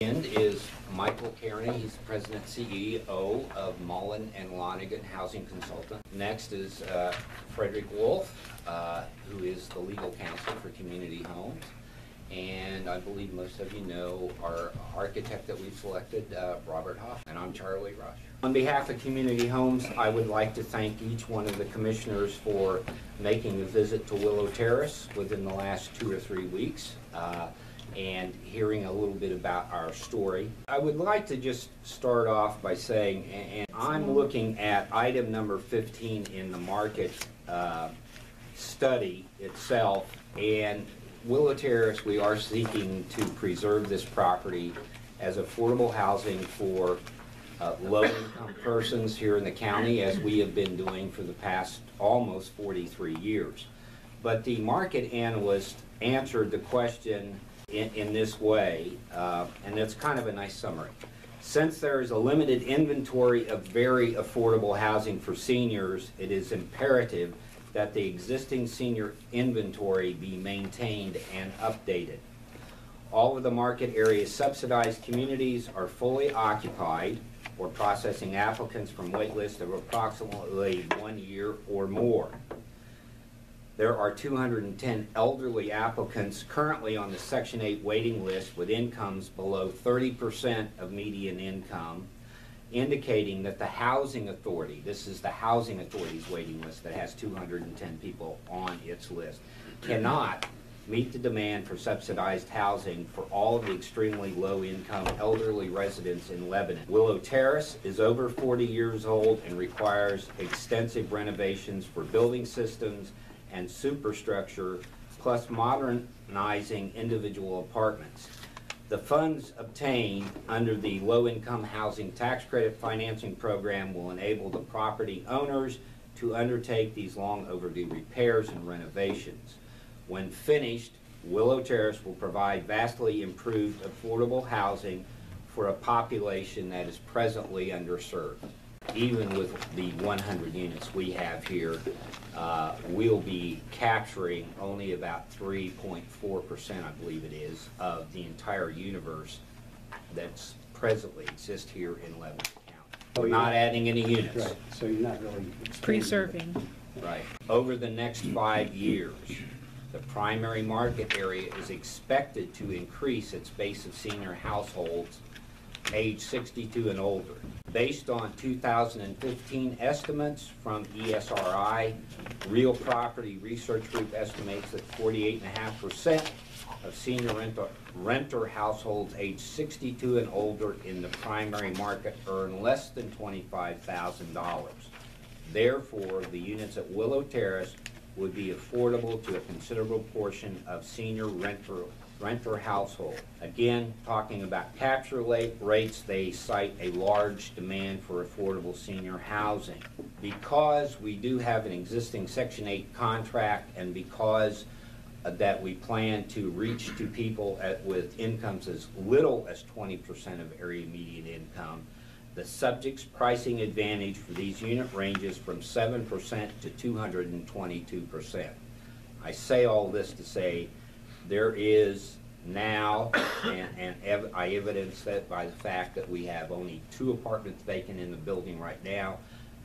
Is Michael Kearney. He's the President CEO of Mullen and Lonigan Housing Consultant. Next is Frederick Wolf, who is the legal counsel for Community Homes. And I believe most of you know our architect that we've selected, Robert Hoff. And I'm Charlie Rush. On behalf of Community Homes, I would like to thank each one of the commissioners for making a visit to Willow Terrace within the last 2 or 3 weeks. And hearing a little bit about our story. I would like to just start off by saying, and I'm looking at item number 15 in the market study itself, and Willow Terrace, we are seeking to preserve this property as affordable housing for low-income persons here in the county, as we have been doing for the past almost 43 years. But the market analyst answered the question in this way, and it's kind of a nice summary. Since there is a limited inventory of very affordable housing for seniors, it is imperative that the existing senior inventory be maintained and updated. All of the market area's subsidized communities are fully occupied or processing applicants from wait lists of approximately 1 year or more. There are 210 elderly applicants currently on the Section 8 waiting list with incomes below 30% of median income, indicating that the Housing Authority, this is the Housing Authority's waiting list that has 210 people on its list, cannot meet the demand for subsidized housing for all of the extremely low-income elderly residents in Lebanon. Willow Terrace is over 40 years old and requires extensive renovations for building systems and superstructure, plus modernizing individual apartments. The funds obtained under the low-income housing tax credit financing program will enable the property owners to undertake these long overdue repairs and renovations. When finished, Willow Terrace will provide vastly improved affordable housing for a population that is presently underserved. Even with the 100 units we have here, we'll be capturing only about 3.4%, I believe it is, of the entire universe that's presently exists here in Lebanon County. We're not adding any units. Right, so you're not really preserving. Right. Over the next 5 years, the primary market area is expected to increase its base of senior households age 62 and older. Based on 2015 estimates from ESRI, Real Property Research Group estimates that 48.5% of senior renter households age 62 and older in the primary market earn less than $25,000. Therefore, the units at Willow Terrace would be affordable to a considerable portion of senior renter household. Again, talking about capture rates, they cite a large demand for affordable senior housing. Because we do have an existing Section 8 contract, and because that we plan to reach to people with incomes as little as 20% of area median income, the subject's pricing advantage for these unit ranges from 7% to 222%. I say all this to say there is now, and I evidence that by the fact that we have only 2 apartments vacant in the building right now,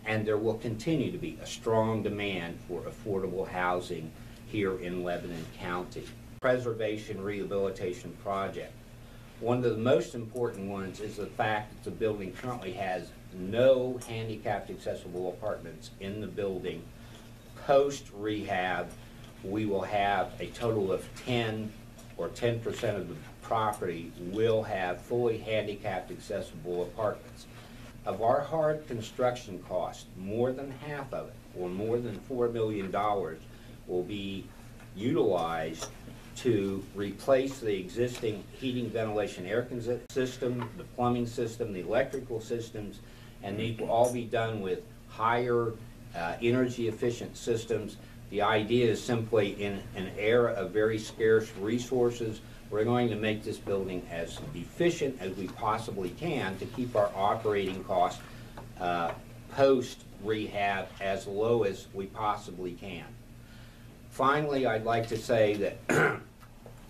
and there will continue to be a strong demand for affordable housing here in Lebanon County. Preservation Rehabilitation Project. One of the most important ones is the fact that the building currently has no handicapped accessible apartments in the building. Post-rehab, we will have a total of 10 or 10% of the property will have fully handicapped accessible apartments. Of our hard construction cost, more than half of it, or more than $4 million, will be utilized to replace the existing heating, ventilation, air system, the plumbing system, the electrical systems, and these will all be done with higher energy efficient systems. The idea is simply, in an era of very scarce resources, we're going to make this building as efficient as we possibly can to keep our operating costs post-rehab as low as we possibly can. Finally, I'd like to say that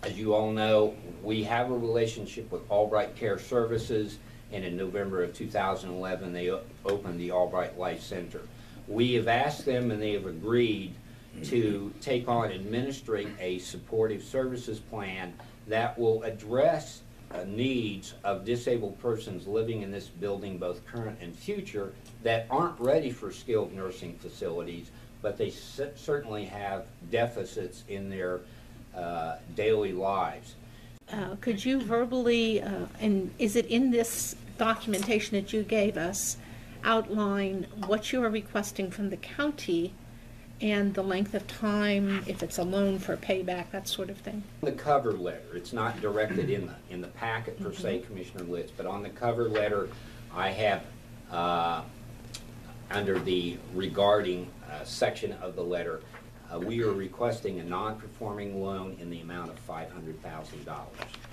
As you all know, we have a relationship with Albright Care Services, and in November of 2011, they opened the Albright Life Center. We have asked them, and they have agreed to take on administering a supportive services plan that will address needs of disabled persons living in this building, both current and future, that aren't ready for skilled nursing facilities, but they certainly have deficits in their daily lives. Could you verbally, and is it in this documentation that you gave us, outline what you are requesting from the county and the length of time, if it's a loan for payback, that sort of thing? The cover letter, it's not directed in the packet per se, Commissioner Litz, but on the cover letter I have under the regarding section of the letter, we are requesting a non-performing loan in the amount of $500,000.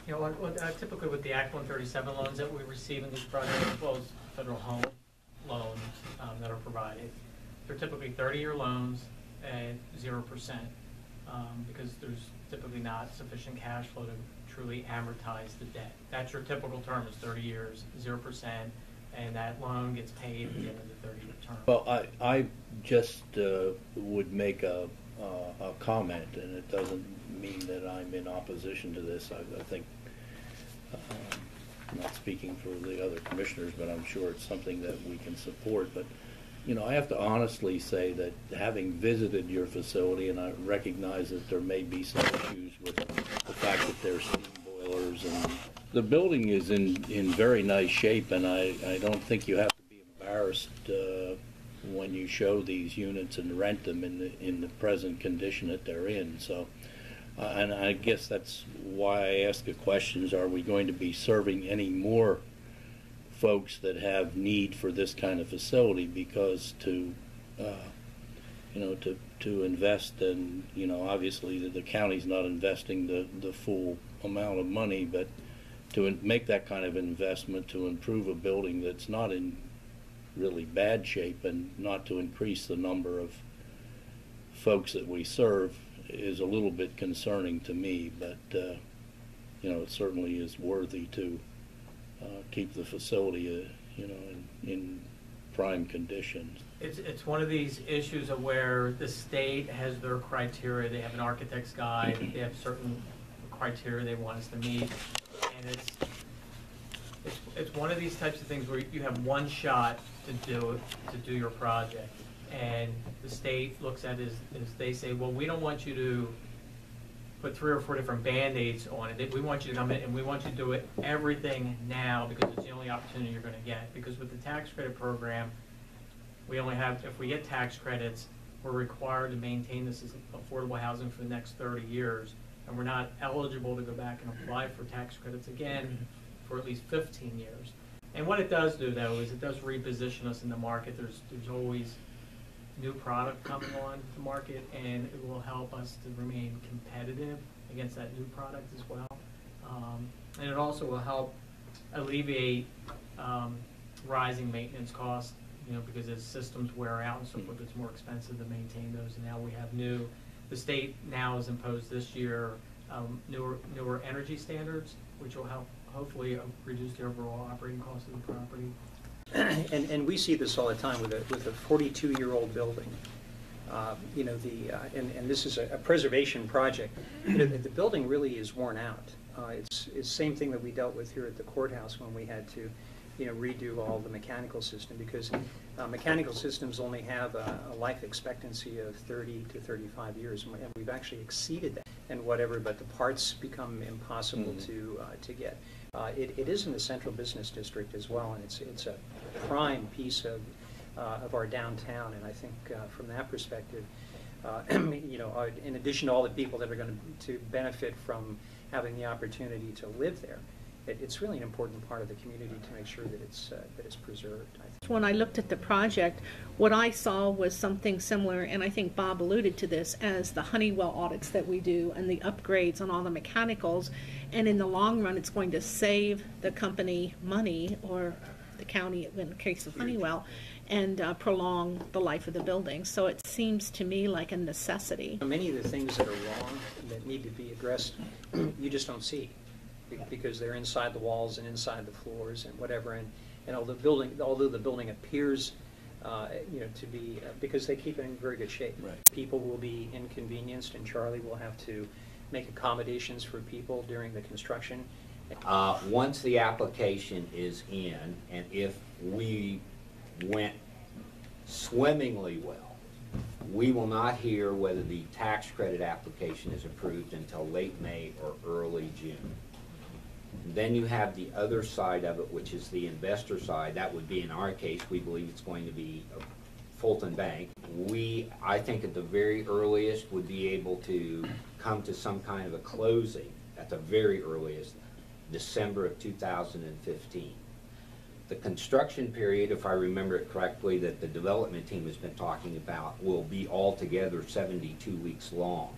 You know, typically with the Act 137 loans that we receive in these projects, as well as federal home loans that are provided, they're typically 30-year loans at 0%, because there's typically not sufficient cash flow to truly amortize the debt. That's your typical term, is 30 years, 0%, and that loan gets paid at the end of the 30-year term. Well, I just would make a comment, and it doesn't mean that I'm in opposition to this. I think, I'm not speaking for the other commissioners, but I'm sure it's something that we can support. But, you know, I have to honestly say that having visited your facility, and I recognize that there may be some issues with the fact that there's steam boilers, and the building is in very nice shape, and I don't think you have to be embarrassed when you show these units and rent them in the present condition that they're in. So, and I guess that's why I ask the questions: are we going to be serving any more folks that have need for this kind of facility? Because to invest in, obviously the county's not investing the full amount of money, but to make that kind of investment to improve a building that's not in really bad shape and not to increase the number of folks that we serve is a little bit concerning to me. But it certainly is worthy to keep the facility in prime conditions. It's one of these issues of where the state has their criteria. They have an architect's guide. They have certain criteria they want us to meet, and it's one of these types of things where you have one shot to do your project, and the state looks at it as they say, well, we don't want you to put 3 or 4 different band-aids on it. We want you to come in and we want you to do it everything now, because it's the only opportunity you're going to get. Because with the tax credit program, we only have, if we get tax credits, we're required to maintain this as affordable housing for the next 30 years, and we're not eligible to go back and apply for tax credits again for at least 15 years. And what it does do, though, is it does reposition us in the market. There's always new product coming on the market, and it will help us to remain competitive against that new product as well. And it also will help alleviate rising maintenance costs, because as systems wear out and so forth, it's more expensive to maintain those. And now we have the state now has imposed this year newer energy standards, which will help hopefully reduce the overall operating cost of the property. And we see this all the time with a 42-year-old building. And this is a preservation project. The building really is worn out. It's the same thing that we dealt with here at the courthouse when we had to redo all the mechanical system, because mechanical systems only have a life expectancy of 30 to 35 years, and we've actually exceeded that and whatever, but the parts become impossible to get. It is in the central business district as well, and it's a prime piece of our downtown, and I think from that perspective, in addition to all the people that are going to benefit from having the opportunity to live there, it's really an important part of the community to make sure that it's preserved, I think. When I looked at the project, what I saw was something similar, and I think Bob alluded to this, as the Honeywell audits that we do and the upgrades on all the mechanicals, and in the long run it's going to save the company money, or the county in the case of Honeywell, and prolong the life of the building. So it seems to me like a necessity. Many of the things that are wrong that need to be addressed, you just don't see because they're inside the walls and inside the floors and whatever. And although the building appears, to be because they keep it in very good shape. Right. People will be inconvenienced, and Charlie will have to make accommodations for people during the construction. Once the application is in, and if we went swimmingly well, we will not hear whether the tax credit application is approved until late May or early June. Then you have the other side of it, which is the investor side. That would be, in our case, we believe it's going to be Fulton Bank. We, I think at the very earliest, would be able to come to some kind of a closing at the very earliest, December of 2015. The construction period, if I remember it correctly, that the development team has been talking about will be altogether 72 weeks long.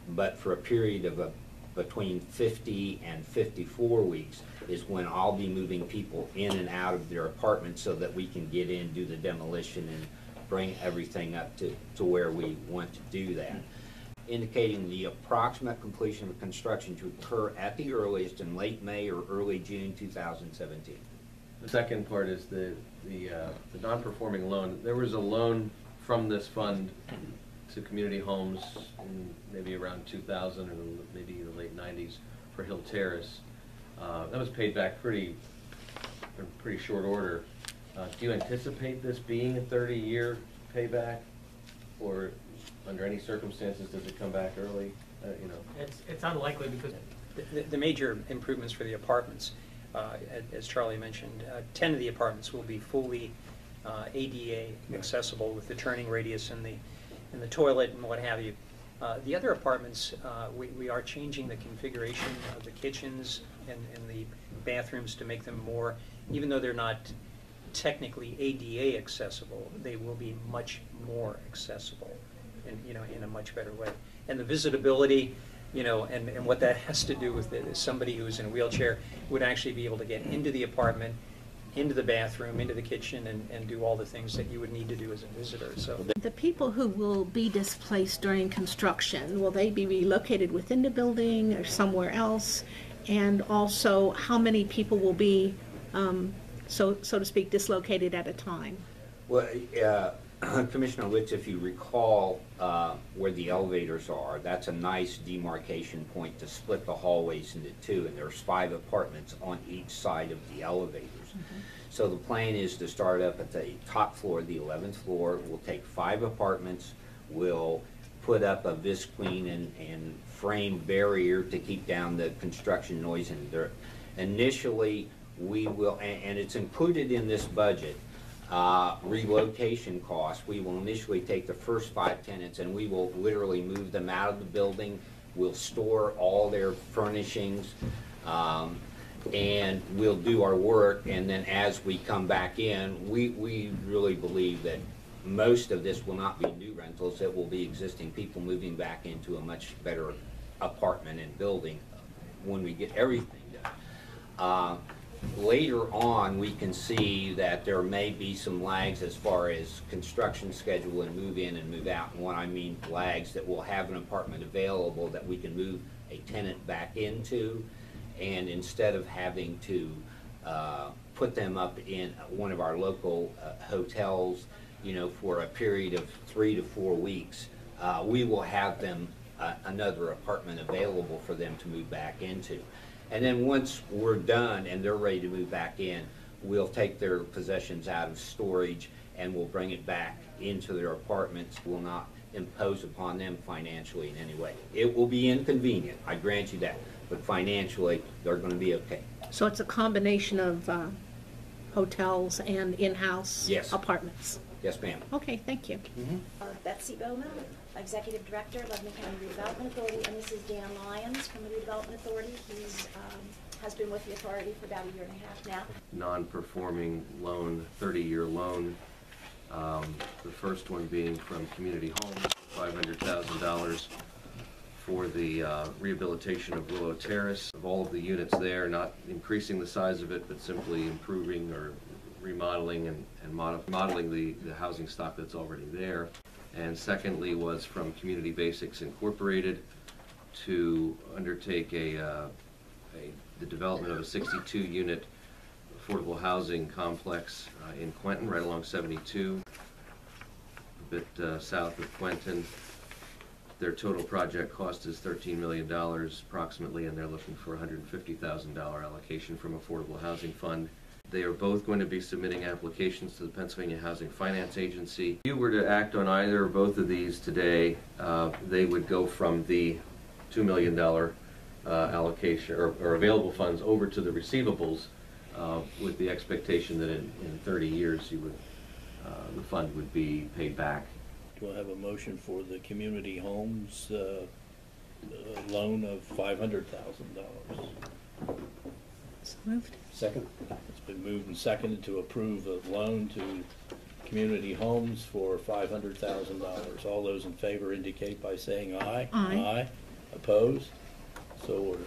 But for a period of between 50 and 54 weeks is when I'll be moving people in and out of their apartments so that we can get in, do the demolition, and bring everything up to where we want to do that. Indicating the approximate completion of construction to occur at the earliest in late May or early June 2017. The second part is the non-performing loan. There was a loan from this fund to community homes in maybe around 2000 or maybe the late 90s for Hill Terrace. That was paid back in pretty short order. Do you anticipate this being a 30-year payback, or under any circumstances does it come back early? It's unlikely because The major improvements for the apartments, as Charlie mentioned, 10 of the apartments will be fully ADA accessible with the turning radius and the toilet and what have you. The other apartments, we are changing the configuration of the kitchens and the bathrooms to make them more, even though they're not technically ADA accessible, they will be much more accessible in a much better way. And the visitability, and what that has to do with it is somebody who's in a wheelchair would actually be able to get into the apartment, into the bathroom, into the kitchen, and do all the things that you would need to do as a visitor. So The people who will be displaced during construction, will they be relocated within the building or somewhere else? And also, how many people will be, so to speak, dislocated at a time? Well, Commissioner Litz, if you recall where the elevators are, that's a nice demarcation point to split the hallways into two, and there's 5 apartments on each side of the elevators. Mm-hmm. So the plan is to start up at the top floor, the 11th floor. We'll take 5 apartments. We'll put up a visqueen and frame barrier to keep down the construction noise and dirt. Initially, we will, and it's included in this budget, relocation costs. We will initially take the first 5 tenants and we will literally move them out of the building. We'll store all their furnishings, and we'll do our work, and then as we come back in, we really believe that most of this will not be new rentals. It will be existing people moving back into a much better apartment and building when we get everything done. Later on, we can see that there may be some lags as far as construction schedule and move in and move out. And what I mean lags, that we'll have an apartment available that we can move a tenant back into, and instead of having to put them up in one of our local hotels, for a period of 3 to 4 weeks, we will have them another apartment available for them to move back into. And then once we're done and they're ready to move back in, we'll take their possessions out of storage and we'll bring it back into their apartments. We'll not impose upon them financially in any way. It will be inconvenient, I grant you that, but financially, they're going to be okay. So it's a combination of hotels and in-house Yes. apartments? Yes, ma'am. Okay, thank you. Betsy Bowman, Executive Director, Lebanon County Redevelopment Authority, and this is Dan Lyons from the Redevelopment Authority. He's has been with the authority for about 1.5 years now. Non-performing loan, 30-year loan. The first one being from Community Homes, $500,000 for the rehabilitation of Willow Terrace, of all of the units there, not increasing the size of it, but simply improving or remodeling and modeling the housing stock that's already there. And secondly was from Community Basics Incorporated to undertake the development of a 62-unit affordable housing complex in Quentin, right along 72, a bit south of Quentin. Their total project cost is $13 million approximately, and they're looking for a $150,000 allocation from Affordable Housing Fund. They are both going to be submitting applications to the Pennsylvania Housing Finance Agency. If you were to act on either or both of these today, they would go from the $2 million allocation or available funds over to the receivables, with the expectation that in 30 years you would, the fund would be paid back. Do I have a motion for the community homes loan of $500,000? So moved. Second? It's been moved and seconded to approve a loan to community homes for $500,000. All those in favor indicate by saying aye. Aye. Opposed? So ordered.